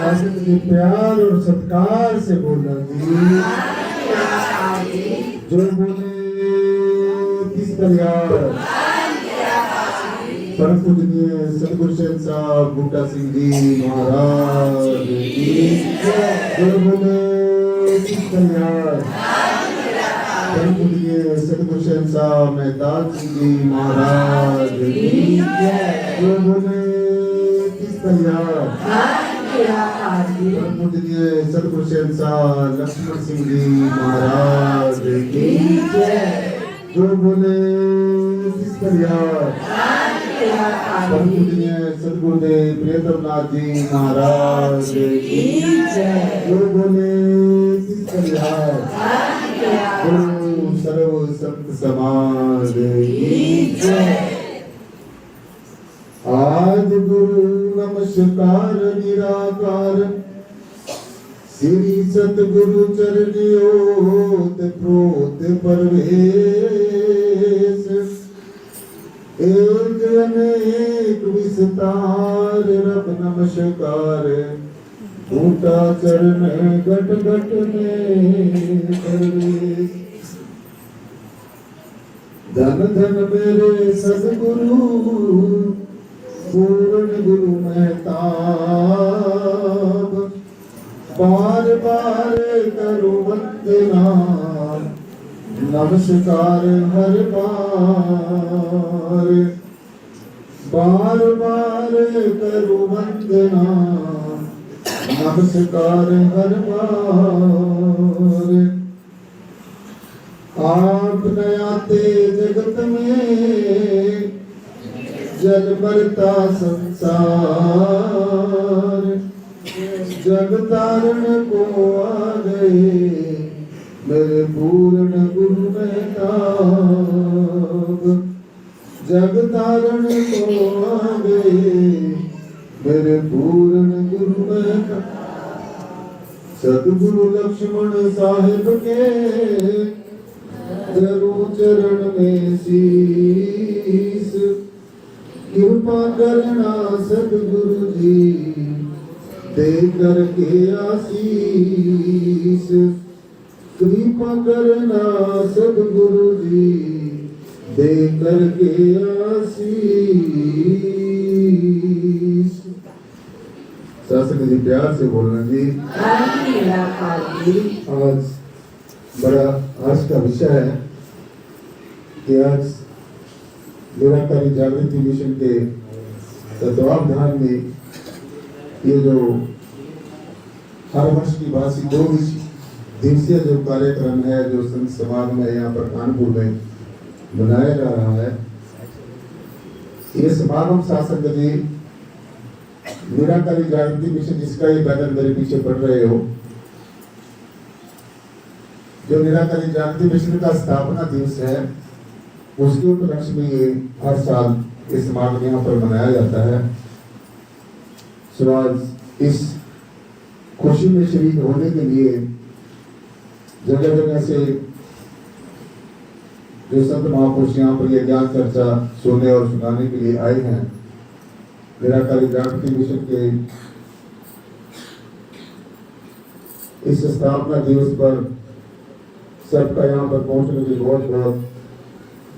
जी प्यार और सत्कार से बोलना जी। जो बोले किस कल्याण परम पूजनीय सतगुरु शहंशाह बूटा सिंह जी महाराज की जय। जो बोले किस कल्याण परम पूजनीय सतगुरु शहंशाह मेहताब सिंह जी महाराज की जय। जो बोले किस कल्याण पूजनीय सतगुरु शहंशाह लक्ष्मण सिंह जी महाराज की जय। जो बोले किस कल्याण पूजनीय सतगुरुदेव प्रियतमनाथ जी महाराज की जय। जो बोले किस कल्याण गुरु सर्व संत समाज की जय। आज गुरु नमस्कार निराकार श्री सतगुरु चरणियोत प्रोत परवेश एक अनेक विस्तार रब नमस्कार बूटा चरण घट घट में प्रवेश। धन धन मेरे सदगुरु पूर्ण गुरु मेहताब बार बार करो वंदना नमस्कार हर बार बार बार करो वंदना नमस्कार हर बार। आप न आते जगत में जल मरता संसार जग तारण को आ गए मेरे पूर्ण गुरु मेहताब। जग तारण को आ गए मेरे पूर्ण गुरु मेहताब। सतगुरु लक्ष्मण साहिब के धरू चरण में शीस कृपा करना सतगुरु जी दे करके आशीष। कृपा करना सतगुरु जी दे करके आशीष। शास्त्र जी प्यार से बोलना जी। आज बड़ा आज का विषय है कि आज निराकारी जागृति मिशन के तत्वावधान में ये जो हर वर्ष की भांति 2 दिवसीय जो कार्यक्रम है जो संत समाज में यहाँ पर कानपुर में मनाया जा रहा है। ये समागम शासक जी निराकारी जागृति मिशन जिसका ये बैनर मेरे पीछे पढ़ रहे हो, जो निराकारी जागृति मिशन का स्थापना दिवस है उसके उपलक्ष्य में ये हर साल इस समागम यहाँ पर मनाया जाता है। आज इस खुशी में शरीक होने के लिए जगह जगह से जो संत महापुरुष यहाँ पर ये ज्ञान चर्चा सुनने और सुनाने के लिए आए हैं। निराकारी जागृति मिशन के इस स्थापना दिवस पर सबका यहाँ पर पहुंचने के लिए बहुत बहुत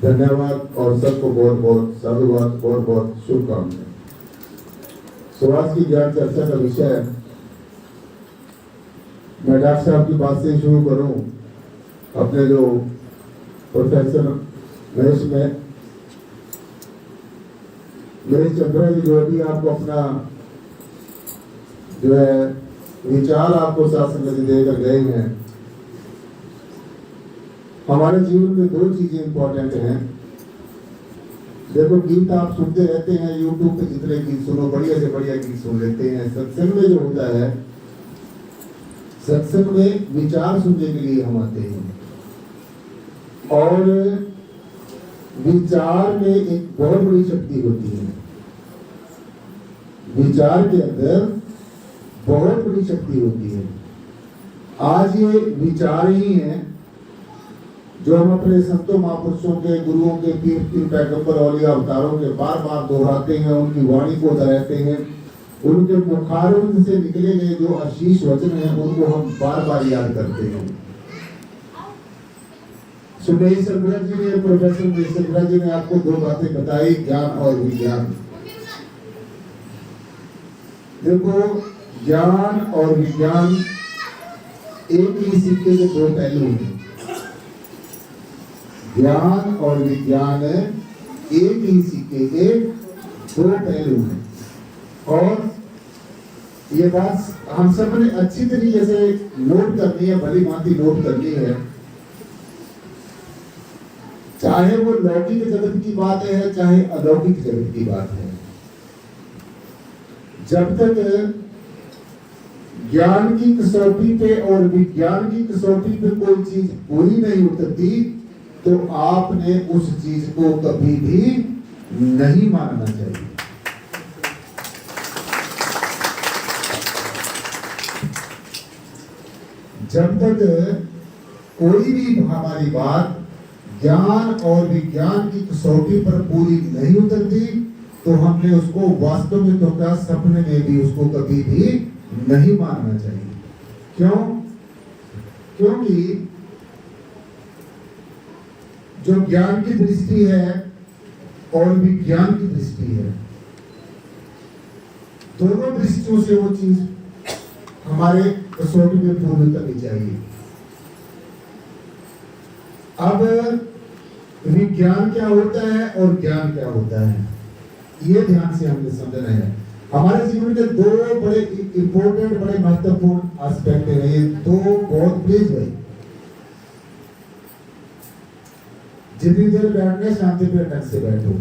धन्यवाद और सबको बहुत बहुत साधुवाद, बहुत बहुत शुभकामनाएं। आज की ज्ञान चर्चा का विषय है, मैं डॉक्टर साहब की बात से शुरू करूं। अपने जो प्रोफेसर महेश चंद्रा जी जो अभी आपको अपना जो है विचार आपको शासन में देकर गए हैं। हमारे जीवन में 2 चीजें इंपॉर्टेंट हैं। देखो, गीत आप सुनते रहते हैं, यूट्यूब पे जितने गीत सुनो बढ़िया से बढ़िया गीत सुन लेते हैं। सत्संग में जो होता है, सत्संग में विचार सुनने के लिए हम आते हैं और विचार में एक बहुत बड़ी शक्ति होती है। विचार के अंदर बहुत बड़ी शक्ति होती है। आज ये विचार ही हैं जो हम अपने संतों महापुरुषों के, गुरुओं के, पीर पैगंबर औलिया अवतारों के बार बार दोहराते हैं, उनकी वाणी को दोहराते हैं, उनके मुखारबिंद से निकले गए जो आशीष वचन हैं उनको हम बार बार याद करते हैं। सुनेश सरबरा जी ने, प्रोफेसर महेश सरबरा जी ने आपको दो बातें बताई, ज्ञान और विज्ञान। देखो, ज्ञान और विज्ञान एक ही सिक्के के दो पहलू हैं। ज्ञान और विज्ञान एक ही सिक्के के दो पहलू हैं। और ये बात हम सब ने अच्छी तरीके से नोट करनी है, भली भांति नोट करनी है। चाहे वो लौकिक जगत की बात है, चाहे अलौकिक जगत की बात है, जब तक ज्ञान की कसौटी पे और विज्ञान की कसौटी पे कोई चीज पूरी नहीं उतरती तो आपने उस चीज को कभी भी नहीं मानना चाहिए। जब तक कोई भी हमारी बात ज्ञान और विज्ञान की कसौटी पर पूरी नहीं उतरती तो हमने उसको वास्तव में तो क्या, सपने में भी उसको कभी भी नहीं मानना चाहिए। क्यों? क्योंकि जो ज्ञान की दृष्टि है और विज्ञान की दृष्टि है, दोनों दृष्टियों से वो चीज हमारे कसौटी में पूरी करनी चाहिए। अब विज्ञान क्या होता है और ज्ञान क्या होता है, ये ध्यान से हमने समझना है। हमारे जीवन के दो बड़े इंपॉर्टेंट, बड़े महत्वपूर्ण एस्पेक्ट है ये दो। बहुत प्लीज भाई, जितनी देर बैठने शांति पे ढंग से बैठो,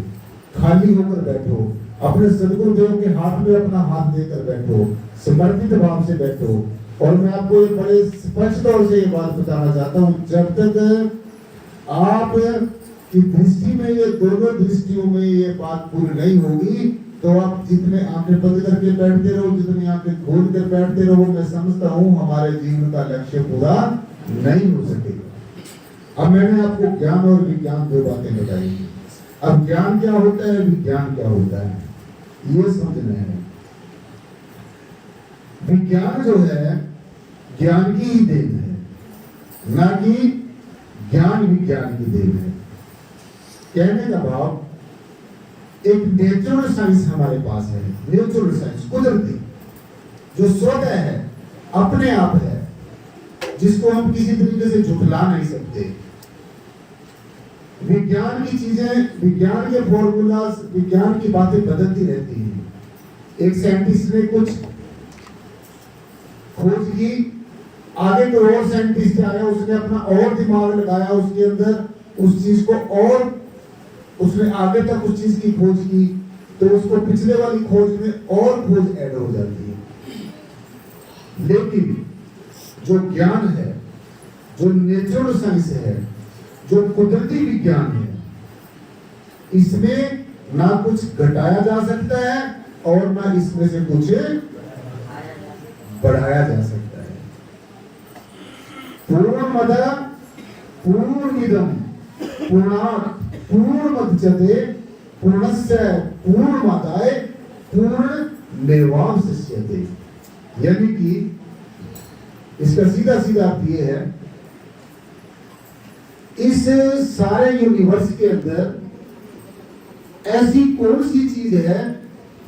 खाली होकर बैठो, अपने सदगुरुदेव के हाथ में अपना हाथ देकर बैठो, समर्पित भाव से बैठो। और मैं आपको एक बड़े स्पष्ट तौर से ये बात बताना चाहता हूँ, जब तक आप की दृष्टि में, ये दोनों दृष्टियों में ये बात पूरी नहीं होगी तो आप जितने आंखें बंद करके बैठते रहो, जितनी आंखें खोल कर बैठते रहो, मैं समझता हूँ हमारे जीवन का लक्ष्य पूरा नहीं हो सकेगा। अब मैंने आपको ज्ञान और विज्ञान दो बातें बताई। अब ज्ञान क्या होता है, विज्ञान क्या होता है, ये समझना है। विज्ञान जो है ज्ञान की ही देन है, ना कि ज्ञान विज्ञान की देन है। कहने का भाव, एक नेचुरल साइंस हमारे पास है, नेचुरल साइंस कुदरती, जो स्वतः है, अपने आप है, जिसको हम किसी तरीके से झुठला नहीं सकते। विज्ञान की चीजें, विज्ञान के फॉर्मूलाज, विज्ञान की बातें बदलती रहती हैं। एक साइंटिस्ट ने कुछ खोज की, आगे कोई और साइंटिस्ट आया, उसने अपना और दिमाग लगाया उसके अंदर, उस चीज को और उसने आगे तक उस चीज की खोज की, तो उसको पिछले वाली खोज में और खोज ऐड हो जाती है। लेकिन जो ज्ञान है, जो नेचुरल साइंस है, जो कुदरती विज्ञान है, इसमें ना कुछ घटाया जा सकता है और ना इसमें से कुछ बढ़ाया जा सकता है। पूर्णमद पूर्णमिदं पूर्णात् पूर्णमुदच्यते पूर्णस्य पूर्णमादाय पूर्णमेवावशिष्यते। यानी कि इसका सीधा सीधा अर्थ ये है, इस सारे यूनिवर्स के अंदर ऐसी कौन सी चीज है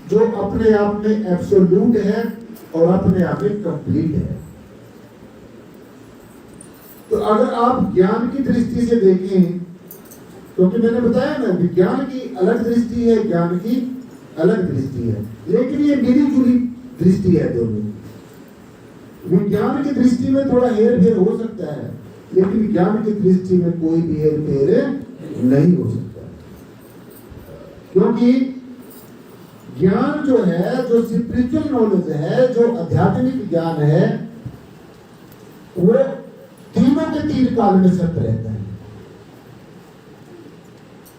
जो अपने आप में एब्सोल्यूट है और अपने आप में कंप्लीट है। तो अगर आप ज्ञान की दृष्टि से देखें, क्योंकि मैंने बताया ना, विज्ञान की अलग दृष्टि है, ज्ञान की अलग दृष्टि है, लेकिन ये मिली जुली दृष्टि है दोनों। विज्ञान की दृष्टि में थोड़ा हेर फेर हो सकता है, लेकिन ज्ञान की दृष्टि में कोई भी हेर फेर नहीं हो सकता, क्योंकि ज्ञान जो है, जो स्पिरिचुअल नॉलेज है, जो आध्यात्मिक ज्ञान है, वो तीनों के तीन काल में सत्य रहता है।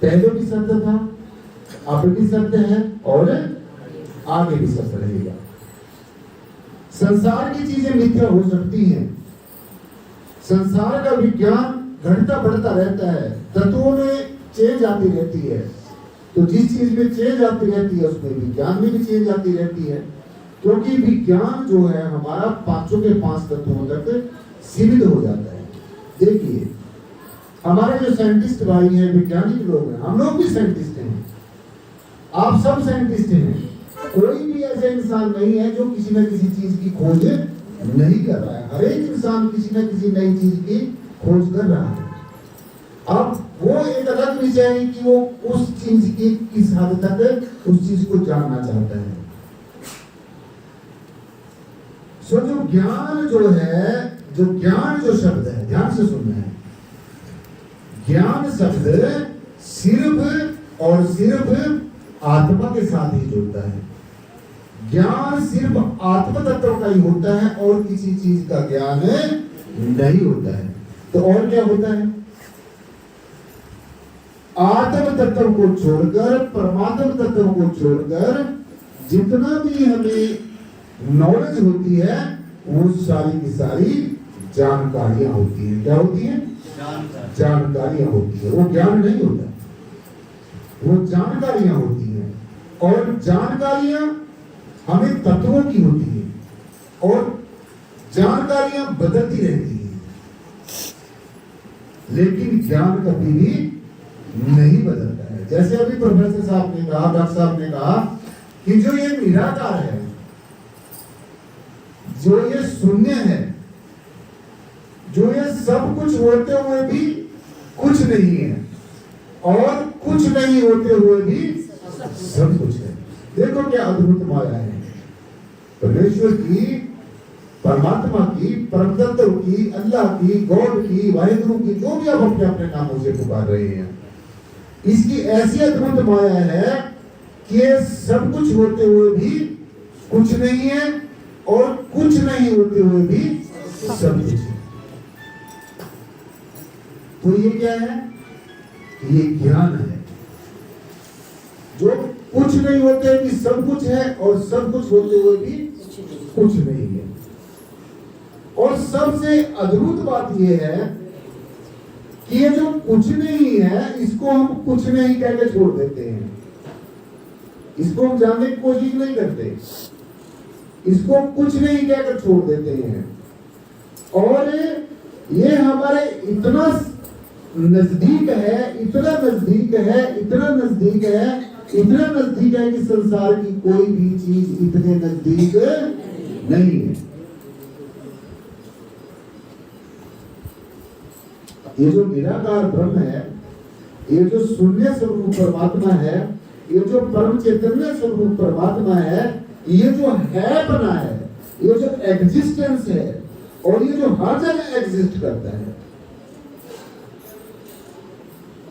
पहले भी सत्य था, अब भी सत्य है और आगे भी सत्य रहेगा। संसार की चीजें मिथ्या हो सकती हैं, संसार का विज्ञान घटता बढ़ता रहता है, तत्वों में चेंज आती रहती है, तो जिस चीज में चेंज आती रहती है उसमें विज्ञान में भी चेंज आती रहती है। क्योंकि विज्ञान जो है हमारा पांचों के पांच तत्वों तक सीमित हो जाता है। देखिए हमारे जो साइंटिस्ट भाई हैं, वैज्ञानिक लोग हैं, हम लोग भी साइंटिस्ट हैं, आप सब साइंटिस्ट हैं, कोई भी ऐसा इंसान नहीं है जो किसी न किसी चीज की खोज नहीं कर रहा है। हर एक इंसान किसी न किसी नई चीज की खोज कर रहा है। अब वो एक अलग विषय है कि वो उस चीज की किस हद तक उस चीज को जानना चाहता है। सो जो ज्ञान जो है, जो ज्ञान जो शब्द है, ध्यान से सुनना है, ज्ञान शब्द सिर्फ और सिर्फ आत्मा के साथ ही जुड़ता है। ज्ञान सिर्फ आत्म तत्व का ही होता है और किसी चीज का ज्ञान नहीं होता है। तो और क्या होता है? आत्म तत्व को छोड़कर, परमात्म तत्व को छोड़कर जितना भी हमें नॉलेज होती है वो सारी की सारी जानकारियां होती है। क्या होती है? जानकारियां होती है। वो ज्ञान नहीं होता, वो जानकारियां होती है। और जानकारियां हमें तत्वों की होती है और जानकारियां बदलती रहती है, लेकिन ज्ञान कभी भी नहीं बदलता है। जैसे अभी प्रोफेसर साहब ने कहा, डॉक्टर साहब ने कहा कि जो ये निराकार है, जो ये शून्य है, जो ये सब कुछ होते हुए भी कुछ नहीं है और कुछ नहीं होते हुए भी सब कुछ है। देखो क्या अद्भुत माया है परमेश्वर की, परमात्मा की, परमतत्व की, अल्लाह की, गॉड की, वाहिगुरु की, जो भी आप अपने अपने नामों से पुकार रहे हैं, इसकी ऐसी अद्भुत माया है कि सब कुछ होते हुए भी कुछ नहीं है और कुछ नहीं होते हुए भी सब कुछ है। तो ये क्या है? ये ज्ञान है। जो कुछ नहीं होते हुए भी सब कुछ है और सब कुछ होते हुए भी कुछ नहीं है। और सबसे अद्भुत बात यह है कि ये जो कुछ नहीं है इसको हम कुछ नहीं कहकर छोड़ देते हैं, इसको हम जानने की कोशिश नहीं करते, इसको कुछ नहीं कहकर छोड़ देते हैं। और ये हमारे इतना नजदीक है, इतना नजदीक है, इतना नजदीक है, इतना नजदीक है कि संसार की कोई भी चीज इतने नजदीक नहीं है। ये जो निराकार ब्रह्म है, ये जो शून्य स्वरूप परमात्मा है, ये जो परम चैतन्य स्वरूप परमात्मा है, ये जो है बना है, ये जो एग्जिस्टेंस है और ये जो हर जगह एग्जिस्ट करता है।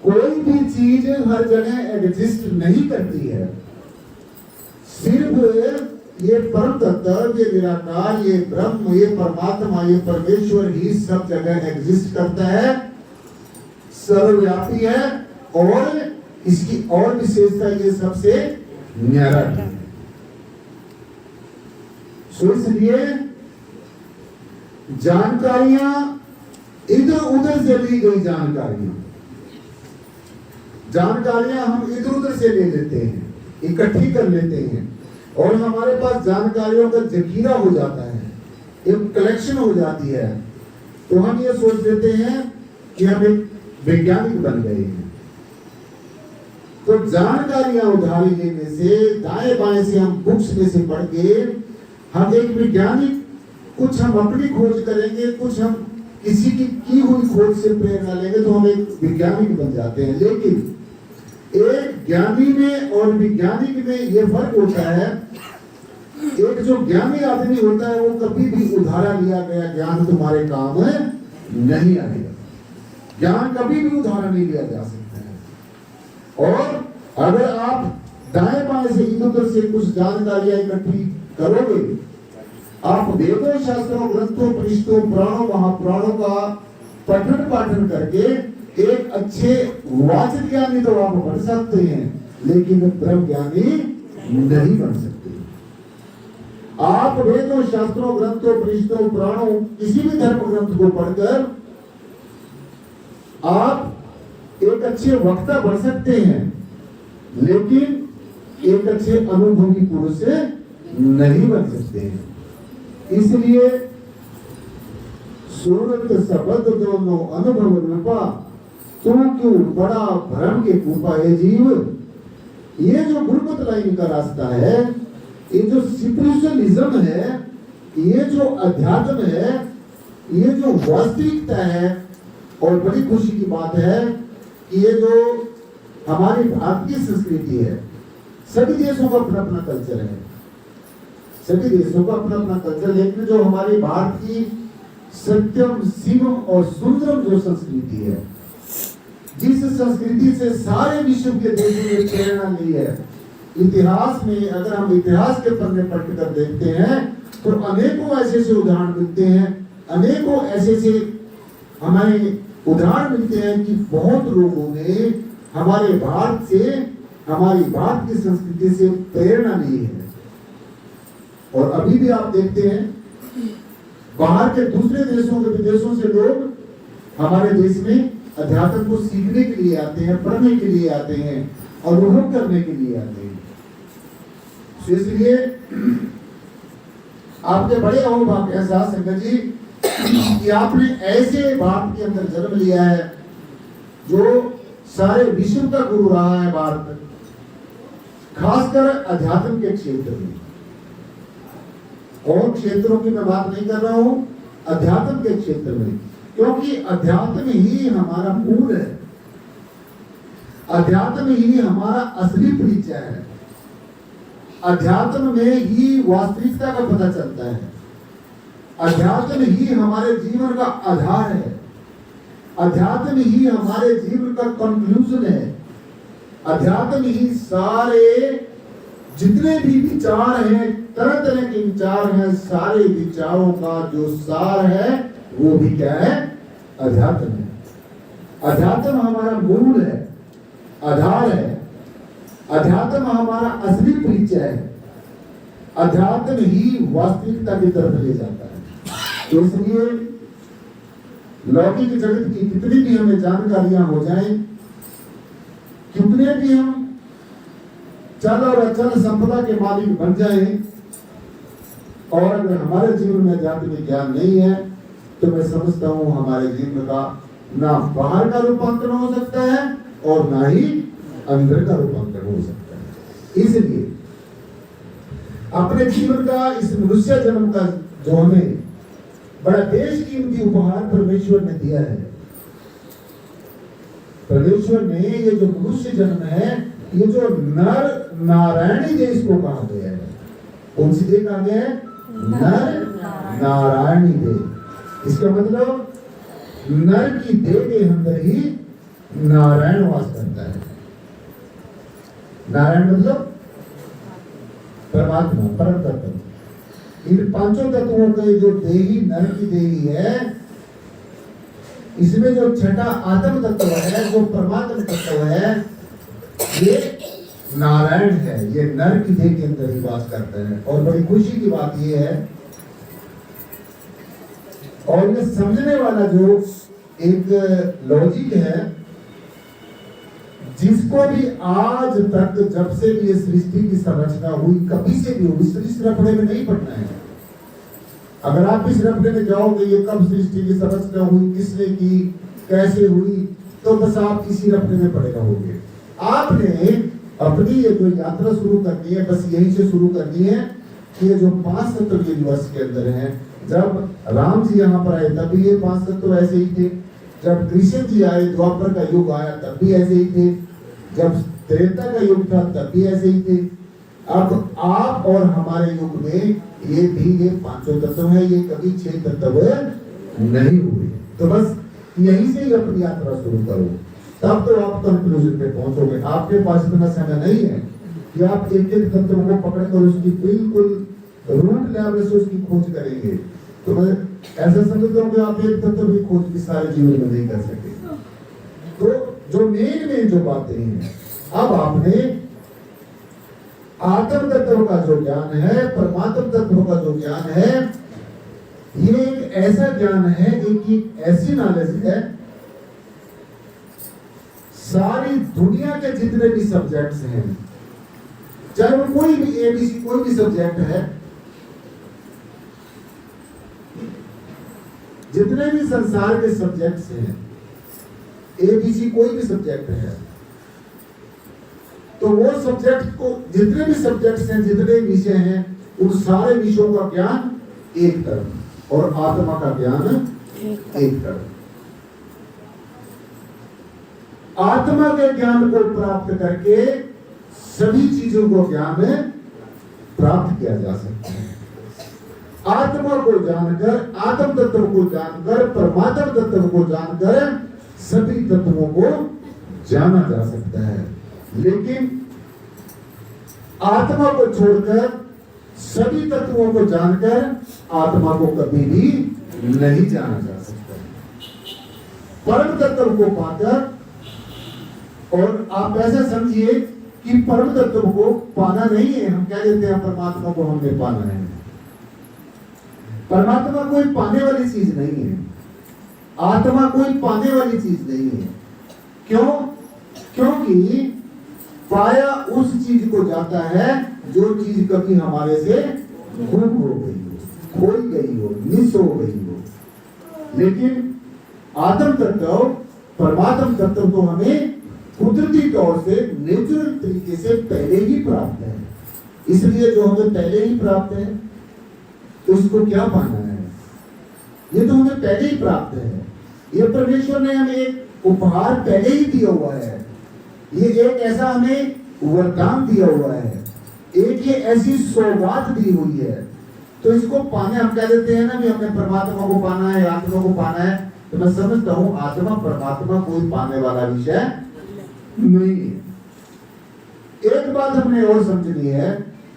कोई भी चीज हर जगह एग्जिस्ट नहीं करती है, सिर्फ ये परम तत्व, ये निराकार, ये ब्रह्म, ये परमात्मा, ये परमेश्वर ही सब जगह एग्जिस्ट करता है, सर्वव्यापी है और इसकी और विशेषता ये सबसे न्यारा है। सो इसलिए जानकारियां इधर उधर से ली गई जानकारियां हम इधर उधर से ले लेते हैं, इकट्ठी कर लेते हैं और हमारे पास जानकारियों का जखीरा हो जाता है, एक कलेक्शन हो जाती है। तो हम ये सोच लेते हैं कि हम एक वैज्ञानिक बन गए हैं। तो जानकारियां उधारी लेने से, दाएं बाएं से, हम बुक्स में से पढ़ के हम एक वैज्ञानिक, कुछ हम अपनी खोज करेंगे, कुछ हम किसी की हुई खोज से प्रेरणा लेंगे तो हम एक वैज्ञानिक बन जाते हैं। लेकिन एक ज्ञानी में और वैज्ञानिक में यह फर्क होता है, एक जो ज्ञानी आदमी होता है वो कभी भी उधारा लिया गया ज्ञान तुम्हारे काम नहीं आएगा। ज्ञान कभी भी उधारा नहीं लिया जा सकता है। और अगर आप दाएं बाएं से इधर उधर से कुछ जानकारियां इकट्ठी करोगे, आप वेदों, शास्त्रों, ग्रंथों, परिषदों, पुराणों, महापुराणों का पठन पाठन करके एक अच्छे वाचिक ज्ञानी तो आप बन सकते हैं, लेकिन ब्रह्म ज्ञानी नहीं बन सकते। आप वेदों, शास्त्रों, ग्रंथों, परिषदों, पुराणों, किसी भी धर्म ग्रंथ को पढ़कर आप एक अच्छे वक्ता बन सकते हैं, लेकिन एक अच्छे अनुभवी पुरुष नहीं बन सकते हैं। इसलिए सूरत सबद दोनों अनुभव रूपा, तू क्यों बड़ा भ्रम के कूपा है जीव। ये जो गुरुमत लाइन का रास्ता है, ये जो स्पिरिचुअलिज्म है, ये जो अध्यात्म है, ये जो वास्तविकता है, और बड़ी खुशी की बात है कि ये जो हमारी भारतीय संस्कृति है, सभी देशों का अपना अपना कल्चर है, सभी देशों का अपना अपना कल्चर, लेकिन जो हमारी भारत की सत्यम शिवम और सुंदरम जो संस्कृति है, जिस संस्कृति से सारे विश्व के देशों ने प्रेरणा ली है। इतिहास में अगर हम इतिहास के पन्ने पलट कर देखते हैं तो अनेकों ऐसे ऐसे उदाहरण मिलते हैं, अनेकों ऐसे ऐसे हमें उदाहरण मिलते हैं कि बहुत लोगों ने हमारे भारत से, हमारी भारत की संस्कृति से प्रेरणा ली है। और अभी भी आप देखते हैं बाहर के दूसरे देशों के विदेशों से लोग हमारे देश में अध्यात्म को सीखने के लिए आते हैं, पढ़ने के लिए आते हैं, अनुभव करने के लिए आते हैं। इसलिए आपके बड़े अहोभाग्य हैं साथ संगत जी कि आपने ऐसे भारत के अंदर जन्म लिया है जो सारे विश्व का गुरु रहा है भारत, खासकर अध्यात्म के क्षेत्र में। और क्षेत्रों की मैं बात नहीं कर रहा हूं, अध्यात्म के क्षेत्र में, क्योंकि अध्यात्म ही हमारा मूल है, अध्यात्म ही हमारा असली परिचय है, अध्यात्म में ही वास्तविकता का पता चलता है, अध्यात्म ही हमारे जीवन का आधार है, अध्यात्म ही हमारे जीवन का कंक्लूजन है, अध्यात्म ही सारे जितने भी विचार हैं, तरह तरह के विचार हैं, सारे विचारों का जो सार है वो भी क्या है? अध्यात्म है। अध्यात्म हमारा मूल है, आधार है, अध्यात्म हमारा असली परिचय है, अध्यात्म ही वास्तविकता की तरफ ले जाता है। तो इसलिए लौकिक जगत की कितनी भी हमें जानकारियां हो जाएं, कितने भी हम चल और अचल संपदा के मालिक बन जाएं, और अगर हमारे जीवन में अध्यात्मिक ज्ञान नहीं है तो मैं समझता हूं हमारे जीवन का ना बाहर का रूपांतरण हो सकता है और ना ही अंदर का रूपांतरण हो सकता है। इसलिए अपने जीवन का, इस मनुष्य जन्म का जो हमें बड़ा बेशकीमती उपहार परमेश्वर ने दिया है, परमेश्वर ने ये जो मनुष्य जन्म है, ये जो नर नारायणी देह इसको कहा गया है। कौन सी देह कहा गया है? नर नारायणी देह। इसका मतलब नर की देह के अंदर ही नारायण वास करता है। नारायण मतलब परमात्मा, परम तत्व। इन पांचों तत्वों के जो देही, नर की देही है, इसमें जो छठा आत्म तत्व है, जो परमात्मा तत्व है, ये नारायण है, ये नर की देह के अंदर ही वास करता है। और बड़ी खुशी की बात ये है, और ये समझने वाला जो एक लॉजिक है, जिसको भी आज तक जब से भी ये सृष्टि की संरचना हुई, कभी से भी हुई, इस रफड़े में नहीं पढ़ना है। अगर आप इस रफड़े में जाओगे ये कब सृष्टि की संरचना हुई, किसने की, कैसे हुई, तो बस आप इसी रफड़े में पड़े रहोगे। आपने अपनी ये जो यात्रा शुरू करनी है, बस यहीं से शुरू करनी है कि ये जो 5 तत्व यूनिवर्स के अंदर हैं, जब राम जी यहाँ पर आए तब भी ये 5 तत्व ऐसे ही थे, जब कृष्ण जी आए, द्वापर का युग आया तब भी ऐसे ही थे, जब त्रेता का युग था तब भी ऐसे ही थे। अब आप और हमारे युग में ये भी ये 5 तत्व है, ये कभी 6 तत्व नहीं हुए। तो बस यहीं से ही अपनी यात्रा शुरू करो, तब तो आप कंक्लूजन पे पहुंचोगे। आपके पास इतना समय नहीं है कि आप एक एक तत्व को पकड़कर उसकी बिल्कुल रूट लेवल से उसकी खोज करेंगे। तो मैं ऐसा समझता हूँ कि आप एक तत्व भी खोज की सारे जीवन में नहीं कर सके। तो जो मेन जो बातें हैं, अब आपने आत्म तत्व का जो ज्ञान है, परमात्म तत्व का जो ज्ञान है, ये एक ऐसा ज्ञान है, एक ऐसी नॉलेज है, सारी दुनिया के जितने भी सब्जेक्ट्स हैं, चाहे वो कोई भी एबीसी कोई भी सब्जेक्ट है, जितने भी संसार के सब्जेक्ट्स हैं, एबीसी कोई भी सब्जेक्ट है, तो वो सब्जेक्ट को, जितने भी सब्जेक्ट्स हैं, जितने विषय हैं, उन सारे विषयों का ज्ञान एक तरफ और आत्मा का ज्ञान एक तरफ। आत्मा के ज्ञान को प्राप्त करके सभी चीजों को ज्ञान प्राप्त किया जा सकता है। आत्मा को जानकर, आत्म तत्व को जानकर, परमात्मा तत्व को जानकर सभी तत्वों को जाना जा सकता है। लेकिन आत्मा को छोड़कर सभी तत्वों को जानकर आत्मा को कभी भी नहीं जाना जा सकता। परम तत्व को पाकर, और आप ऐसा समझिए कि परम तत्व को पाना नहीं है, हम कह देते हैं परमात्मा को हमने पाना है। परमात्मा कोई पाने वाली चीज नहीं है, आत्मा कोई पाने वाली चीज नहीं है। क्यों? क्योंकि पाया उस चीज को जाता है जो चीज कभी हमारे से गुम हो गई हो, खोई गई हो, मिस हो गई हो। लेकिन आत्म तत्व, परमात्म तत्व तो हमें कुदरती तौर से, नेचुरल तरीके से पहले ही प्राप्त है। इसलिए जो हमें पहले ही प्राप्त है, तो उसको क्या पाना है? ये तो हमें पहले ही प्राप्त है। ये परमेश्वर ने हमें एक उपहार पहले ही दिया हुआ है। ये एक ऐसा हमें वरदान दिया हुआ है, एक ये ऐसी सौगात दी हुई है। तो इसको पाने, हम कह देते हैं ना कि हमें परमात्मा को पाना है, आत्मा को पाना है। तो मैं समझता हूँ आत्मा परमात्मा कोई पाने वाला विषय नहीं है। एक बात हमने और समझनी है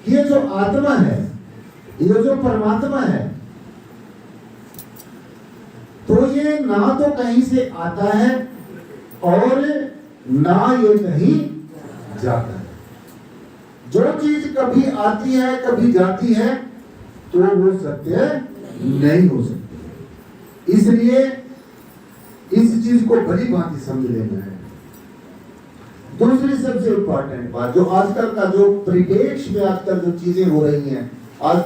कि ये जो आत्मा है, ये जो परमात्मा है, तो ये ना तो कहीं से आता है और ना ये कहीं जाता है। जो चीज कभी आती है, कभी जाती है, तो वो सत्य नहीं हो सकती। इसलिए इस चीज को भली भांति समझ लेना है। दूसरी सबसे इंपॉर्टेंट बात, जो आजकल का जो परिपेक्ष में आजकल जो चीजें हो रही हैं, आज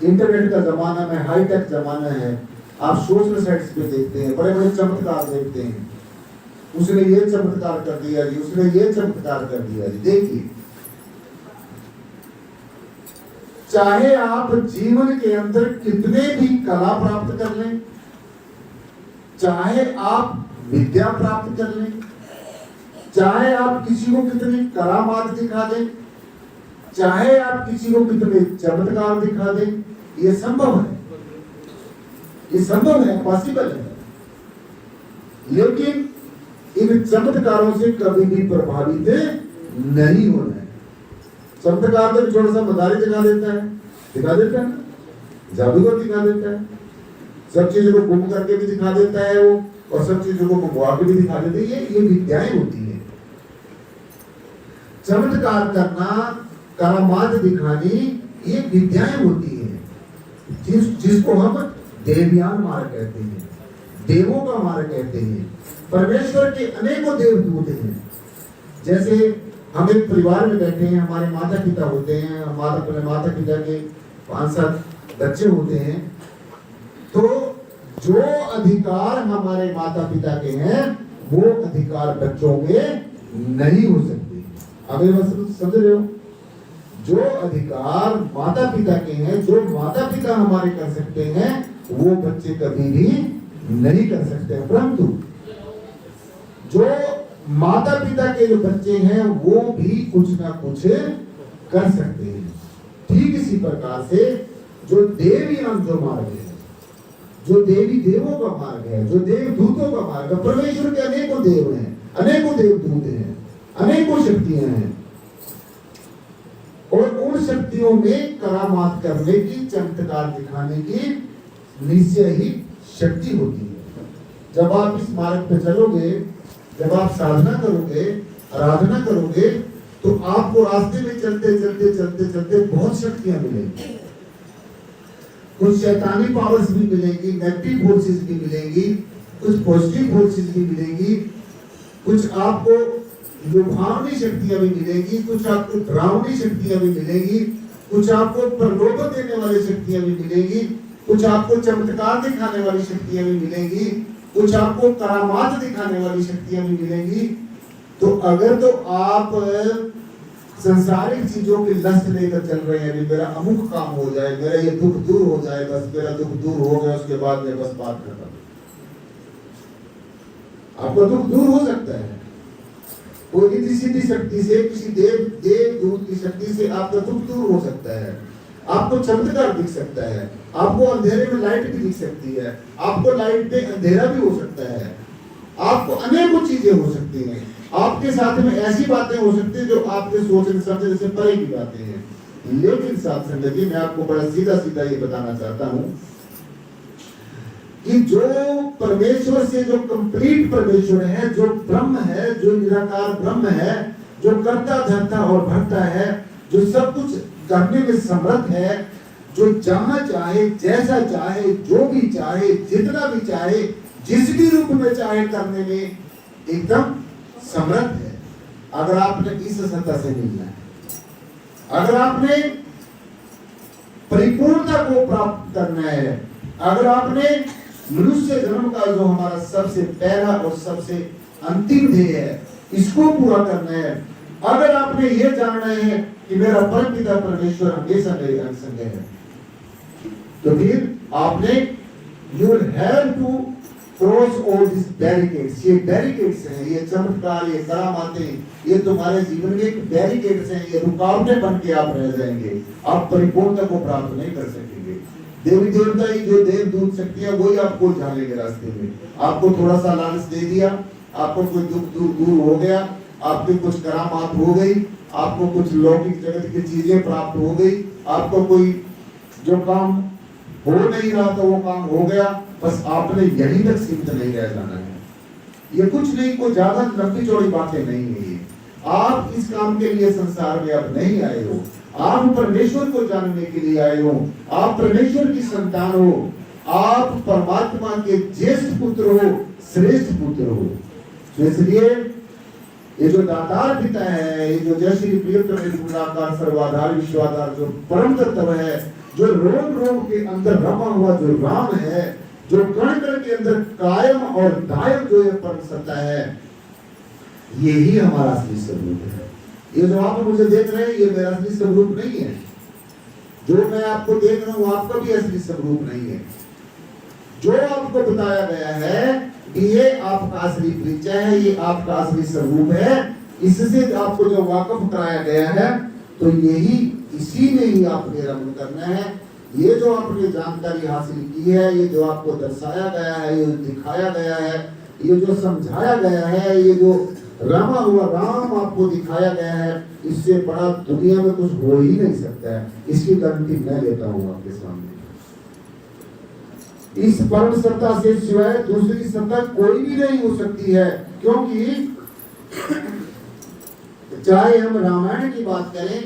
इंटरनेट का जमाना में, हाईटेक जमाना है, आप सोशल साइट्स पे देखते हैं, बड़े बड़े चमत्कार देखते हैं। उसने ये चमत्कार कर दिया जी, उसने ये चमत्कार कर दिया जी। देखिए, चाहे आप जीवन के अंदर कितने भी कला प्राप्त कर लें, चाहे आप विद्या प्राप्त कर लें, चाहे आप किसी को कितनी करामात दिखा दें, चाहे आप किसी को कितने चमत्कार दिखा दें, ये संभव है, ये संभव है, पॉसिबल है। लेकिन इन चमत्कारों से कभी भी प्रभावित नहीं होना है। चमत्कार तो थोड़ा सा मदारी दिखा देता है ना, जादूगर दिखा देता है, सब चीजों को गुम करके भी दिखा देता है वो, और सब चीजों को गुमवा के भी दिखा देते हैं। ये विद्याएं होती है। चमत्कार करना, करामात दिखानी, ये विद्याएं होती है, जिसको हम देवयान मार्ग कहते हैं, देवों का मार्ग कहते हैं। परमेश्वर के अनेकों देवदूत हैं। जैसे हम एक परिवार में बैठे हैं, हमारे माता पिता होते हैं, हमारे अपने माता पिता के 5-7 बच्चे होते हैं, तो जो अधिकार हमारे माता पिता के हैं, वो अधिकार बच्चों के नहीं हो सकते। अभी बस समझ रहे हो? जो अधिकार माता पिता के हैं, जो माता पिता हमारे कर सकते हैं, वो बच्चे कभी भी नहीं कर सकते। परंतु जो माता पिता के जो बच्चे हैं, वो भी कुछ ना कुछ कर सकते हैं। ठीक इसी प्रकार से जो देवयान जो मार्ग है, जो देवी देवों का मार्ग है, जो देवदूतों का मार्ग है, परमेश्वर के अनेकों देव हैं, अनेकों देवदूत हैं, अनेकों शक्तियां हैं, और उन शक्तियों में करामात करने की, चमत्कार दिखाने की निश्चय ही शक्ति होती है। जब आप इस मार्ग पे चलोगे, जब आप साधना करोगे, आराधना करोगे, तो आपको रास्ते में चलते चलते चलते चलते बहुत शक्तियां मिलेंगी। कुछ शैतानी पावर्स भी मिलेंगी, नेगेटिव फोर्सेस भी मिलेंगी, कुछ पॉजिटिव फोर्सेस भी मिलेंगी, कुछ आपको लुभावनी शक्तियां भी मिलेगी, कुछ आपको डरावनी शक्तियां भी मिलेगी, कुछ आपको प्रलोभन देने वाली शक्तियां भी मिलेगी, कुछ आपको चमत्कार दिखाने वाली शक्तियां भी मिलेंगी, कुछ आपको करामात दिखाने वाली शक्तियां भी मिलेंगी। तो अगर तो आप संसारिक चीजों की लस्ट लेकर चल रहे हैं, मेरा अमुक काम हो जाए, मेरा ये दुख दूर हो जाए, बस मेरा दुख दूर हो गया, उसके बाद मैं बस बात करता हूं। आपका दुख दूर हो सकता है, कोई रिद्धि सिद्धि शक्ति से, किसी देव दूत की शक्ति से आपका दुख दूर हो सकता है, आपको चमत्कार दिख सकता है, आपको अंधेरे में लाइट भी दिख सकती है, आपको लाइट में अंधेरा भी हो सकता है, आपको अनेकों चीजें हो सकती हैं, आपके साथ में ऐसी बातें हो सकती हैं जो आपके सोचने समझने से परे की बातें हैं। लेकिन साथ संगत जी, मैं आपको बड़ा सीधा सीधा ये बताना चाहता हूं कि जो परमेश्वर से, जो कंप्लीट परमेश्वर है, जो ब्रह्म है, जो निराकार ब्रह्म है, जो करता धरता और भरता है, जो सब कुछ करने में समर्थ है, जो जहां चाहे, जैसा चाहे, जो भी चाहे, जितना भी चाहे, जिस भी रूप में चाहे करने में एकदम समर्थ है। अगर आपने इस सत्ता से मिलना है, अगर आपने परिपूर्णता को प्राप्त करना है, अगर आपने मनुष्य जन्म का जो हमारा सबसे पहला और सबसे अंतिम ध्येय है, इसको पूरा करना है, अगर आपने ये जानना है कि मेरा परमपिता परमेश्वर हमेशा मेरे संग है, तो फिर आपने you will have to cross all this barricades. ये बैरिकेड्स हैं, ये चमत्कार, ये करामातें, ये तुम्हारे जीवन में एक बैरिकेड्स हैं, ये रुकावटें बन के आप रह जाएंगे, आप परिपूर्णता को प्राप्त नहीं कर सकेंगे। देवी देवता ही, जो देव दूत शक्तियां, वही आपको जानेंगे रास्ते में। आपको थोड़ा सा लालच दे दिया, आपको कोई दुख दूर हो गया, आपकी कुछ करामात हो गई, आपको कुछ लौकिक जगत की चीजें प्राप्त हो गई, आपको कोई जो काम हो नहीं रहा था वो काम हो गया, बस आपने यहीं तक सीमित नहीं रह जाना है। ये कुछ नहीं, कोई ज्यादा लंबी चौड़ी बातें नहीं है ये। आप इस काम के लिए संसार में अब नहीं आए हो, आप परमेश्वर को जानने के लिए आए हो, आप परमेश्वर की संतान हो, आप परमात्मा के ज्येष्ठ पुत्र हो, श्रेष्ठ पुत्र हो। तो इसलिए ये जो दातार पिता है, ये जो जय श्री प्रियतम निर्गुणाकार सर्वाधार विश्वाधार जो परम तत्व है, जो रोम रोम के अंदर रमा हुआ जो राम है, जो कण कण के अंदर कायम और दायम जो ये परम सत्ता है, यही हमारा असली स्वरूप है। ये जो आप मुझे देख रहे हैं, ये मेरा असली स्वरूप नहीं है। जो मैं आपको देख रहा हूं, आपका भी असली स्वरूप नहीं है। जो आपको बताया गया है ये आपका असली परिचय है, ये आपका असली स्वरूप है, इससे आपको जो वाकफ कराया गया है, तो यही, इसी में ही आपने रमन करना है। ये जो आपने जानकारी हासिल की है, ये जो आपको दर्शाया गया है, ये दिखाया गया है, ये जो समझाया गया है, ये जो रमा हुआ राम आपको दिखाया गया है, इससे बड़ा दुनिया में कुछ हो ही नहीं सकता है। इसकी गारंटी मैं लेता हूँ आपके सामने। इस परम सत्ता से सिवाय दूसरी सत्ता कोई भी नहीं हो सकती है, क्योंकि चाहे हम रामायण की बात करें,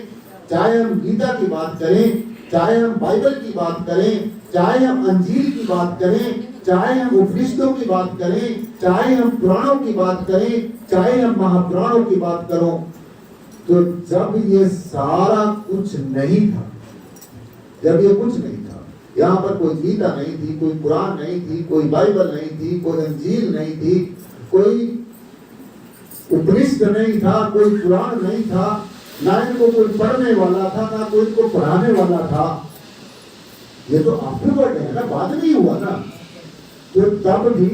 चाहे हम गीता की बात करें, चाहे हम बाइबल की बात करें, चाहे हम अंजील की बात करें, चाहे हम उपनिषदों की बात करें, चाहे हम पुराणों की बात करें, चाहे हम महापुराणों की बात करो, तो जब ये सारा कुछ नहीं था, जब ये कुछ नहीं था, यहाँ पर कोई गीता नहीं थी, कोई कुरान नहीं थी, कोई बाइबल नहीं थी, कोई अंजील नहीं थी, कोई उपनिषद नहीं था, कोई पुराण नहीं था, ना इनको कोई पढ़ने वाला था, ना कोई इनको पढ़ाने वाला था। ये तो आफ्टरवर्ड है ना, बाद में ही हुआ ना। तो तब भी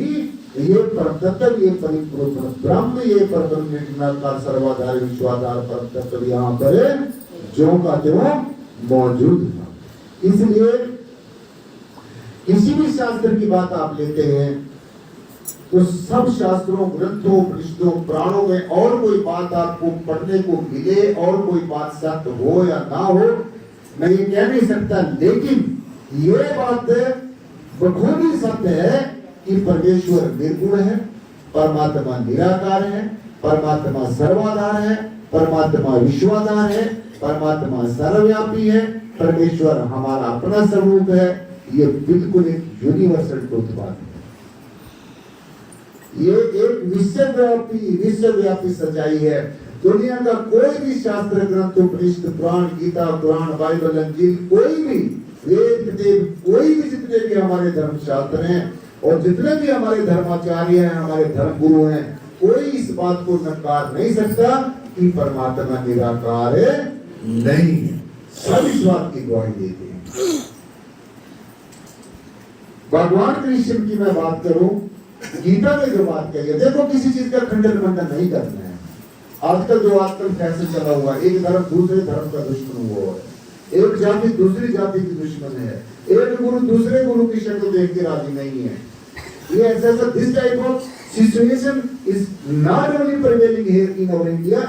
ये परतत्व, ये परिपूर्ण ब्रह्म, ये परब्रह्म सर्वाधार विश्वाधार परतत्व यहाँ पर ज्यों का त्यों मौजूद था। इसलिए किसी भी शास्त्र की बात आप लेते हैं तो सब शास्त्रों, ग्रंथों, उपनिषदों, पुराणों में और कोई बात आपको पढ़ने को मिले, और कोई बात सत्य हो या ना हो, मैं ये कह नहीं सकता, लेकिन ये बात बखूबी सत्य है कि परमेश्वर निर्गुण है, परमात्मा निराकार है, परमात्मा सर्वाधार है, परमात्मा विश्वाधार है, परमात्मा सर्वव्यापी है, परमेश्वर हमारा अपना स्वरूप है। ये बिल्कुल एक यूनिवर्सल ट्रुथ बात है। ये एक विश्वव्यापी सच्चाई है। दुनिया का कोई भी शास्त्र ग्रंथ, उपनिषद, पुराण, गीता, कुरान, बाइबल, अंजील, कोई भी वेद, कोई भी जितने भी हमारे धर्म शास्त्र हैं और जितने भी हमारे धर्माचार्य हैं, हमारे धर्म गुरु हैं, कोई इस बात को नकार नहीं सकता कि परमात्मा निराकार नहीं है। सब इस बात की गवाही देते हैं। भगवान कृष्ण की मैं बात करूं, गीता में जो बात कही है, देखो किसी चीज का खंडन मंडन नहीं करना है। आजकल फैशन चला हुआ है, एक धर्म दूसरे धर्म का दुश्मन हुआ है, एक जाति दूसरी जाति की दुश्मन है, एक गुरु दूसरे गुरु की शक्ल देख के राजी नहीं है। ये ऐसा this type of situation is not only prevailing here in our India,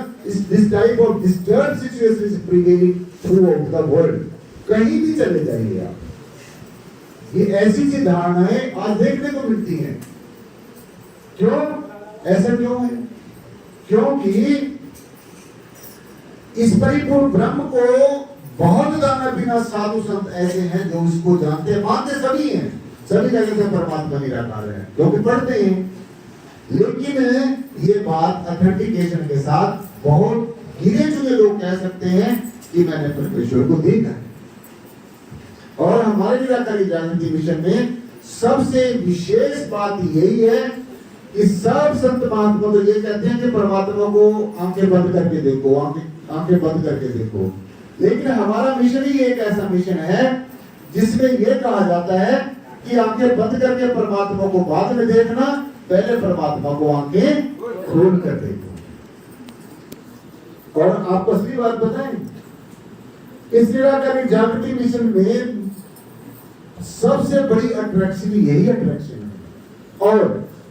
this type of disturbed situation is prevailing throughout the world. कहीं भी चले जाइए आप, ये ऐसी सी धारणाएं आज देखने को मिलती हैं। क्यों ऐसा क्यों है? क्योंकि इस परिपूर्ण ब्रह्म को बहुत जाना बिना साधु संत ऐसे हैं जो इसको जानते हैं, मानते सभी हैं, सभी कहते हैं परमात्मा निराकार है, क्योंकि पढ़ते हैं। लेकिन ये बात ऑथेंटिकेशन के साथ बहुत गिने चुने लोग कह सकते हैं कि मैंने परमेश्वर को देखा है। और हमारे निराकारी जागृति मिशन में सबसे विशेष बात यही है कि सब संत महात्मा तो ये कहते हैं कि परमात्मा को आंखें बंद करके देखो, आंखें बंद करके देखो। लेकिन हमारा मिशन ही एक ऐसा मिशन है जिसमें यह कहा जाता है कि आंखें बंद करके परमात्मा को बाद में देखना, पहले परमात्मा को आंखें खोल कर देखो। और आपको असली बात बताएं, इस निराकारी जागृति मिशन में सबसे बड़ी अट्रैक्शन यही अट्रैक्शन है। और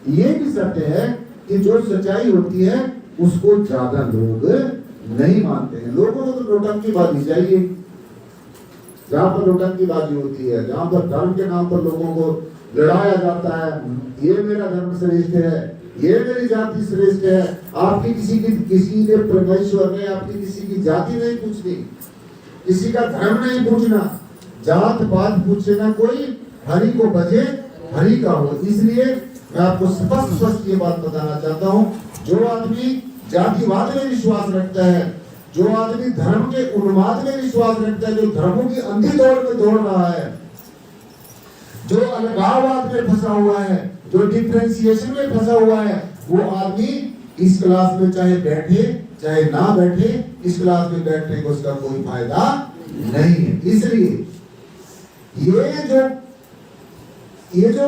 ये भी सत्य है कि जो सच्चाई होती है उसको ज्यादा लोग नहीं मानते हैं। लोगों को तो नौटंकीबाजी चाहिए, जहां पर नौटंकीबाजी होती है, जहां पर धर्म के नाम पर लोगों को लड़ाया जाता है, ये मेरा धर्म श्रेष्ठ है, ये मेरी जाति श्रेष्ठ है। आपकी किसी ने परमेश्वर ने आपकी किसी की जाति नहीं पूछनी, किसी का धर्म नहीं पूछना, जात पात पूछना कोई, हरि को बजे हरि का हो। इसलिए मैं आपको स्पष्ट ये बात बताना चाहता हूँ, जो आदमी जातिवाद में विश्वास रखता है, जो आदमी धर्म के उन्माद में विश्वास रखता है, जो धर्मों की अंधी दौड़ में दौड़ रहा है, जो अलगाववाद में फंसा हुआ है, जो डिफरेंशिएशन में फंसा हुआ है, वो आदमी इस क्लास में चाहे बैठे चाहे ना बैठे, इस क्लास में बैठने को उसका कोई फायदा नहीं है। इसलिए ये जो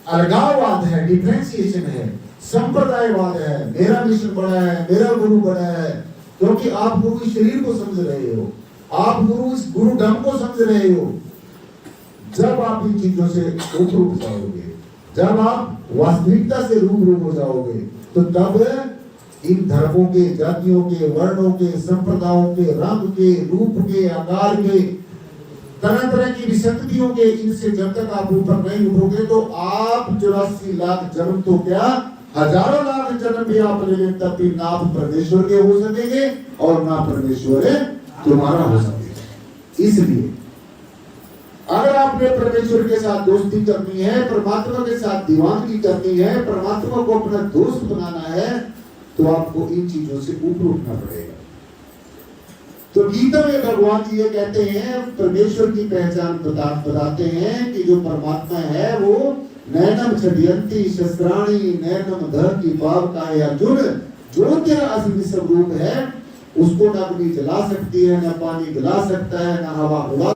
अलगाववाद है, डिफरेंशिएशन है, संप्रदायवाद है, मेरा मिशन बड़ा है, मेरा गुरु बड़ा है, क्योंकि आप गुरु इस शरीर को समझ रहे हो, आप गुरु इस गुरु ढंग को समझ रहे हो। जब आप इन चीजों से ऊपर उठ जाओगे, जब आप वास्तविकता से रूबरू हो जाओगे, तो तब इन धर्मों के, जातियों के, वर्णों के, संप्रदायों के, रंग के, रूप के, आकार के, तरह तरह की विसंगतियों के, इनसे जब तक आप ऊपर नहीं उठोगे तो आप 84 लाख जन्म तो क्या हजारों लाख जन्म भी आप ले लें, तब भी ना आप परमेश्वर के हो सकेंगे और ना परमेश्वर तुम्हारा हो सकेगा। इसलिए अगर आपने परमेश्वर के साथ दोस्ती करनी है, परमात्मा के साथ दीवानगी करनी है, परमात्मा को अपना दोस्त बनाना है, तो आपको इन चीजों से ऊपर उठना पड़ेगा। तो गीता में भगवान जी ये कहते हैं, परमेश्वर की पहचान बताते हैं कि जो परमात्मा है वो नैनम छड्यंती शस्त्राणी नैनम ध की पाव का है अर्जुन, जो तेरा असली स्वरूप है उसको ना अग्नि जला सकती है, ना पानी जला सकता है, ना हवा उड़ा।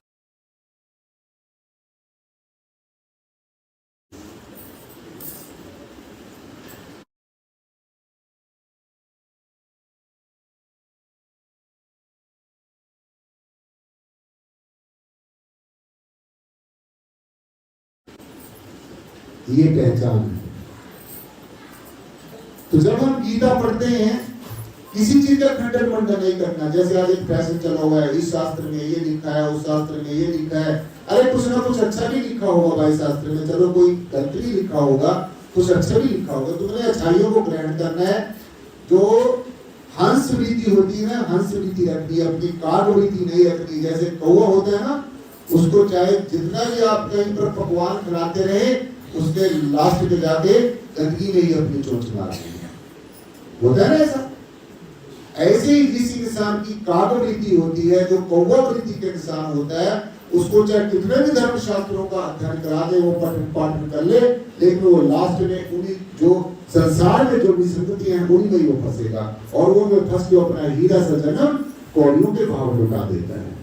ये पहचान है। तो जब हम गीता पढ़ते हैं, किसी चीज का खंडन मंडन नहीं करना। जैसे आज एक फैशन चला हुआ है, इस शास्त्र में ये लिखा है, उस शास्त्र में ये लिखा है। अरे कुछ ना कुछ अच्छा भी लिखा होगा भाई शास्त्र में, चलो कोई गलत भी लिखा होगा, कुछ अच्छा भी लिखा होगा, तुमने अच्छाइयों को ग्रहण करना है। जो हंस रीति होती है ना, हंस रीति रखनी, अपनी काग रीति नहीं रखनी। जैसे कौवा होता है ना, उसको चाहे जितना भी आप कहीं पर पकवान खिलाते रहे, उसने लास्ट में जाके गंदगी में ही अपनी चोट मार दी। होता है ना ऐसा। ऐसे ही किसी इंसान की कागवृत्ति होती है, जो कौवा वृत्ति के इंसान होता है, उसको चाहे कितने भी धर्मशास्त्रों का अध्ययन करा दे, वो पठन पाठन कर ले, लेकिन वो लास्ट में उन्हीं जो संसार में जो विसंगति है उन्हीं में ही वो फंसेगा, और वो में फंस के अपना हीरा सा जन्म कौड़ियों के भाव लुटा देता है।